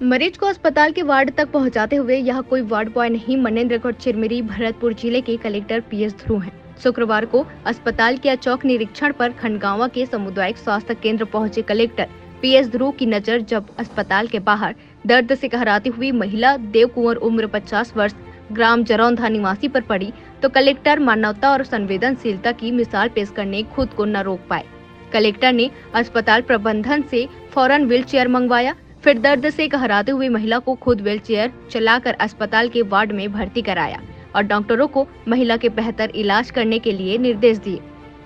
मरीज को अस्पताल के वार्ड तक पहुंचाते हुए यह कोई वार्ड बॉय नहीं, मनेन्द्रगढ़ चिरमिरी भरतपुर जिले के कलेक्टर पीएस ध्रुव हैं। शुक्रवार को अस्पताल के चौक निरीक्षण पर खंडगांवा के सामुदायिक स्वास्थ्य केंद्र पहुंचे कलेक्टर पीएस ध्रुव की नजर जब अस्पताल के बाहर दर्द से कहराती हुई महिला देव कुंवर उम्र 50 वर्ष ग्राम जरौंधा निवासी पर पड़ी तो कलेक्टर मानवता और संवेदनशीलता की मिसाल पेश करने खुद को न रोक पाए। कलेक्टर ने अस्पताल प्रबंधन से फौरन व्हीलचेयर मंगवाया, फिर दर्द से कहराते हुए महिला को खुद व्हीलचेयर चलाकर अस्पताल के वार्ड में भर्ती कराया और डॉक्टरों को महिला के बेहतर इलाज करने के लिए निर्देश दिए।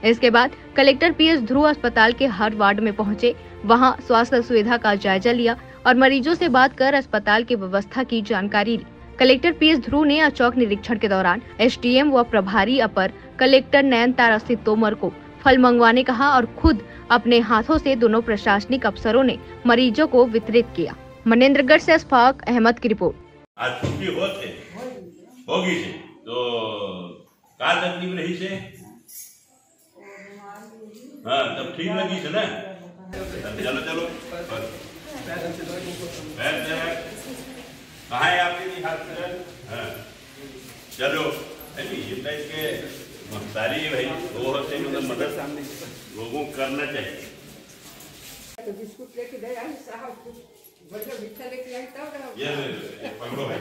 इसके बाद कलेक्टर पीएस ध्रुव अस्पताल के हर वार्ड में पहुंचे, वहां स्वास्थ्य सुविधा का जायजा लिया और मरीजों से बात कर अस्पताल की व्यवस्था की जानकारी ली। कलेक्टर पीएस ध्रुव ने अचौक निरीक्षण के दौरान एसडीएम व प्रभारी अपर कलेक्टर नयनतारा सिंह तोमर को फल मंगवाने कहा और खुद अपने हाथों से दोनों प्रशासनिक अफसरों ने मरीजों को वितरित किया। मनेन्द्रगढ़ से अशफाक अहमद की रिपोर्ट। आज छुट्टी होगी से तो का तकलीफ रही से हाँ तब ठीक लगी से ना चलो चलो कहाँ है आपके हाथ हाँ चलो के सारी भाई वो होते मतलब मदद लोगों को करना चाहिए। तो बिस्कुट लेके दे आई साहब कुछ बढ़िया मीठा लेके आई तब ये पकड़ो भाई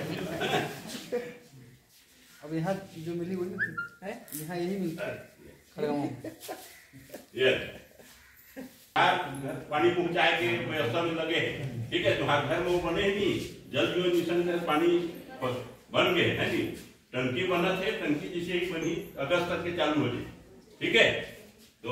अब यहाँ जो मिली वही है, यहाँ यही मिलता है खड़गांव ये पानी पहुंचाए के व्यवस्था में लगे, ठीक है। तुम्हारे घर में वो बने नहीं, जल जीवन मिशन में पानी बन गए है जी, टंकी बना थे, टंकी जिसे बनी अगस्त तक के चालू हो जाए, ठीक है। तो